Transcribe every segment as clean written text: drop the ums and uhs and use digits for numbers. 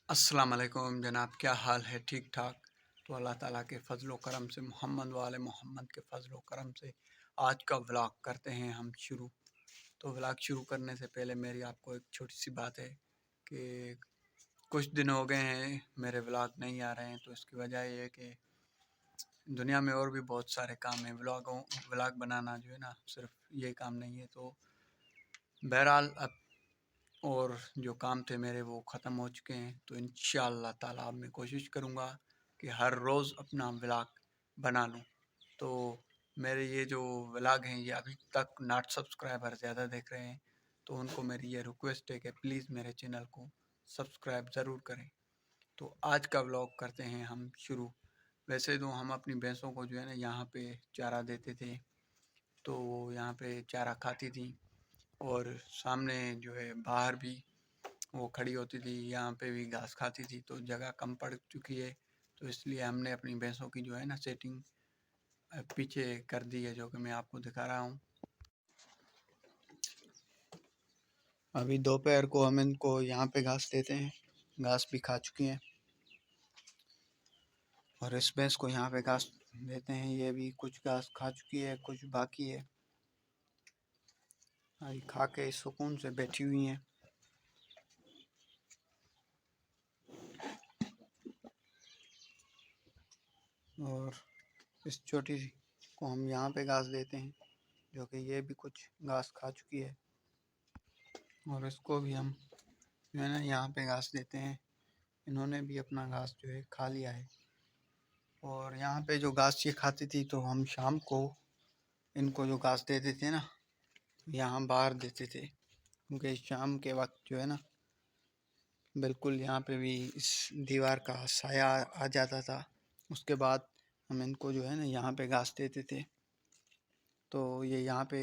अस्सलाम वालेकुम जनाब, क्या हाल है? ठीक ठाक। तो अल्लाह ताला के फ़ज़ल व करम से मोहम्मद वाले मोहम्मद के फ़ज़ल व करम से आज का व्लॉग करते हैं हम शुरू। तो व्लॉग शुरू करने से पहले मेरी आपको एक छोटी सी बात है कि कुछ दिन हो गए हैं मेरे व्लॉग नहीं आ रहे हैं। तो इसकी वजह ये है कि दुनिया में और भी बहुत सारे काम हैं। व्लॉग बनाना जो है ना, सिर्फ ये काम नहीं है। तो बहरहाल अब और जो काम थे मेरे वो ख़त्म हो चुके हैं। तो इंशाअल्लाह ताला अब मैं कोशिश करूँगा कि हर रोज़ अपना व्लॉग बना लूँ। तो मेरे ये जो व्लॉग हैं ये अभी तक नॉट सब्सक्राइबर ज़्यादा देख रहे हैं। तो उनको मेरी ये रिक्वेस्ट है कि प्लीज़ मेरे चैनल को सब्सक्राइब ज़रूर करें। तो आज का व्लॉग करते हैं हम शुरू। वैसे तो हम अपनी भैंसों को जो है ना यहाँ पे चारा देते थे, तो वो यहाँ पे चारा खाती थी और सामने जो है बाहर भी वो खड़ी होती थी, यहाँ पे भी घास खाती थी। तो जगह कम पड़ चुकी है, तो इसलिए हमने अपनी भैंसों की जो है ना सेटिंग पीछे कर दी है, जो कि मैं आपको दिखा रहा हूँ। अभी दोपहर को हम इनको यहाँ पे घास देते हैं, घास भी खा चुकी हैं और इस भैंस को यहाँ पे घास देते हैं। ये भी कुछ घास खा चुकी है, कुछ बाकी है। अभी खा के सुकून से बैठी हुई हैं। और इस छोटी सी को हम यहाँ पे घास देते हैं, जो कि ये भी कुछ घास खा चुकी है। और इसको भी हम जो है ना यहाँ पे घास देते हैं। इन्होंने भी अपना घास जो है खा लिया है। और यहाँ पे जो घास ये खाती थी, तो हम शाम को इनको जो घास देते थे ना, यहाँ बाहर देते थे, क्योंकि शाम के वक्त जो है ना बिल्कुल यहाँ पे भी इस दीवार का साया आ जाता था। उसके बाद हम इनको जो है ना यहाँ पे घास देते थे, तो ये यहाँ पे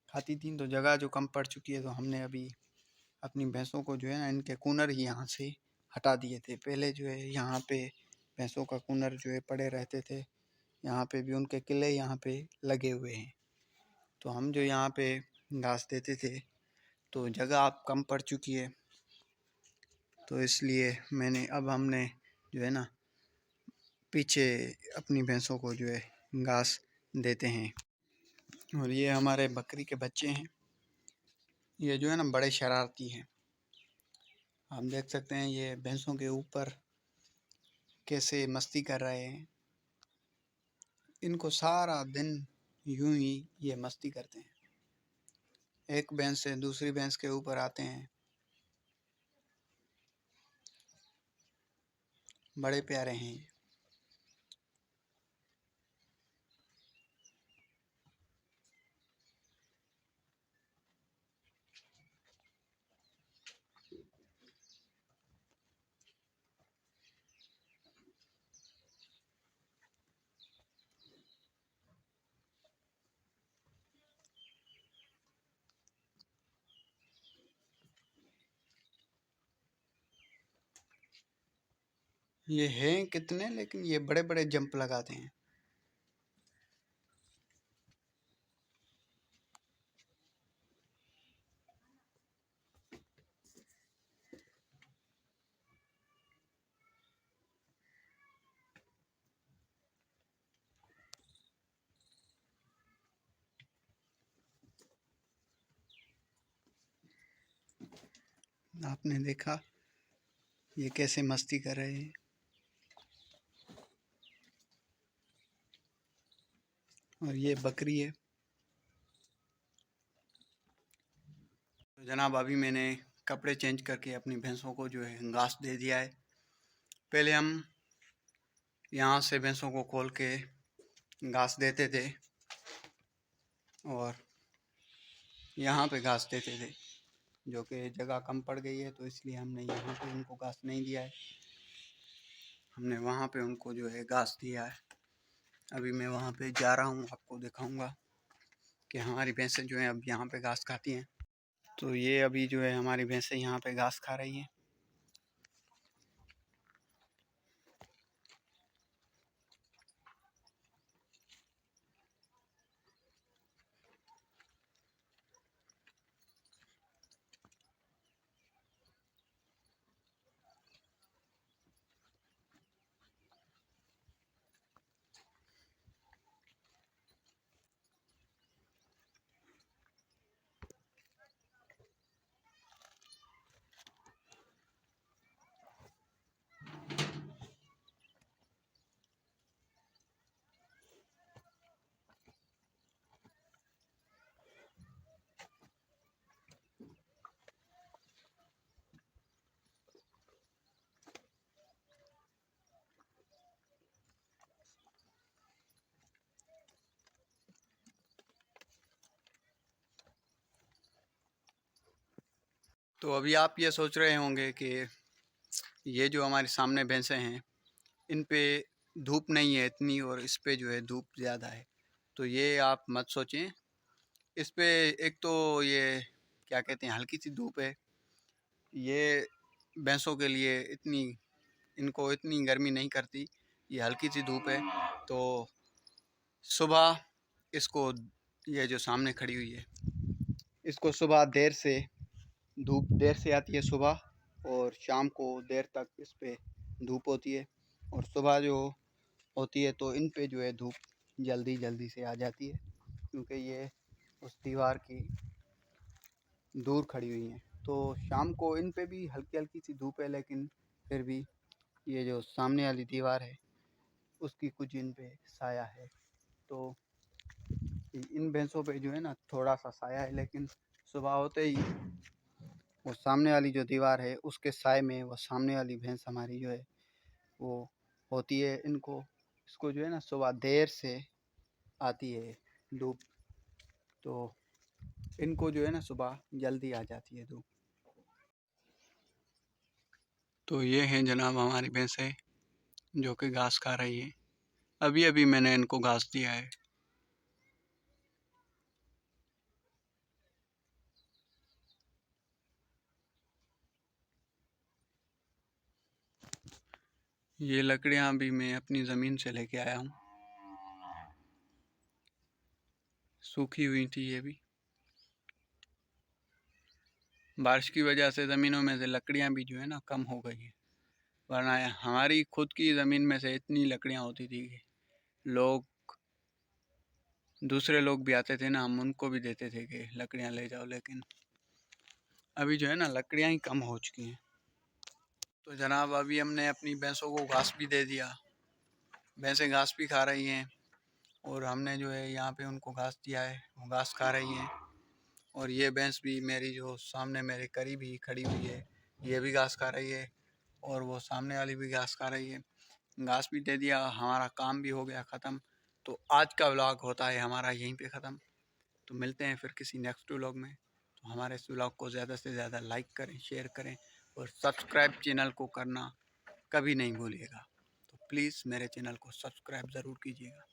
खाती थी। तो जगह जो कम पड़ चुकी है, तो हमने अभी अपनी भैंसों को जो है ना इनके कूनर ही यहाँ से हटा दिए थे। पहले जो है यहाँ पे भैंसों का कूनर जो है पड़े रहते थे, यहाँ पे भी उनके किले यहाँ पे लगे हुए हैं। तो हम जो यहाँ पे घास देते थे, तो जगह अब कम पड़ चुकी है, तो इसलिए हमने जो है ना पीछे अपनी भैंसों को जो है घास देते हैं। और ये हमारे बकरी के बच्चे हैं। ये जो है ना बड़े शरारती हैं। आप देख सकते हैं ये भैंसों के ऊपर कैसे मस्ती कर रहे हैं। इनको सारा दिन यूं ही ये मस्ती करते हैं, एक भैंस से दूसरी भैंस के ऊपर आते हैं। बड़े प्यारे हैं ये। ये हैं कितने, लेकिन ये बड़े बड़े जंप लगाते हैं। आपने देखा ये कैसे मस्ती कर रहे हैं। और ये बकरी है। तो जनाब अभी मैंने कपड़े चेंज करके अपनी भैंसों को जो है घास दे दिया है। पहले हम यहाँ से भैंसों को खोल के घास देते थे और यहाँ पे घास देते थे, जो कि जगह कम पड़ गई है, तो इसलिए हमने यहाँ पे उनको घास नहीं दिया है। हमने वहाँ पे उनको जो है घास दिया है। अभी मैं वहाँ पे जा रहा हूँ, आपको दिखाऊंगा कि हमारी भैंसें जो हैं अब यहाँ पे घास खाती हैं। तो ये अभी जो है हमारी भैंसें यहाँ पे घास खा रही हैं। तो अभी आप ये सोच रहे होंगे कि ये जो हमारे सामने भैंसें हैं, इन पे धूप नहीं है इतनी और इस पे जो है धूप ज़्यादा है। तो ये आप मत सोचें। इस पे एक तो ये क्या कहते हैं, हल्की सी धूप है। ये भैंसों के लिए इतनी, इनको इतनी गर्मी नहीं करती। ये हल्की सी धूप है। तो सुबह इसको, ये जो सामने खड़ी हुई है, इसको सुबह देर से, धूप देर से आती है सुबह, और शाम को देर तक इस पे धूप होती है। और सुबह जो होती है तो इन पे जो है धूप जल्दी जल्दी से आ जाती है, क्योंकि ये उस दीवार की दूर खड़ी हुई हैं। तो शाम को इन पे भी हल्की हल्की सी धूप है, लेकिन फिर भी ये जो सामने वाली दीवार है उसकी कुछ इन पे साया है। तो इन भैंसों पे जो है ना थोड़ा सा साया है, लेकिन सुबह होते ही वो सामने वाली जो दीवार है उसके साए में वो सामने वाली भैंस हमारी जो है वो होती है। इसको जो है ना सुबह देर से आती है धूप, तो इनको जो है ना सुबह जल्दी आ जाती है धूप। तो ये हैं जनाब हमारी भैंसें जो कि घास खा रही है। अभी अभी मैंने इनको घास दिया है। ये लकड़ियाँ भी मैं अपनी ज़मीन से लेके आया हूँ, सूखी हुई थी ये भी। बारिश की वजह से ज़मीनों में से लकड़ियाँ भी जो है ना कम हो गई हैं, वरना हमारी खुद की ज़मीन में से इतनी लकड़ियाँ होती थी कि लोग, दूसरे लोग भी आते थे ना, हम उनको भी देते थे कि लकड़ियाँ ले जाओ। लेकिन अभी जो है ना लकड़ियाँ ही कम हो चुकी हैं। तो जनाब अभी हमने अपनी भैंसों को घास भी दे दिया, भैंसें घास भी खा रही हैं, और हमने जो है यहाँ पे उनको घास दिया है, वो घास खा रही हैं। और ये भैंस भी मेरी जो सामने मेरे करीब ही खड़ी हुई है, ये भी घास खा रही है, और वो सामने वाली भी घास खा रही है। घास भी दे दिया, हमारा काम भी हो गया ख़त्म। तो आज का व्लॉग होता है हमारा यहीं पे ख़त्म। तो मिलते हैं फिर किसी नेक्स्ट व्लॉग में। तो हमारे इस व्लॉग को ज़्यादा से ज़्यादा लाइक करें, शेयर करें, और सब्सक्राइब चैनल को करना कभी नहीं भूलिएगा। तो प्लीज़ मेरे चैनल को सब्सक्राइब ज़रूर कीजिएगा।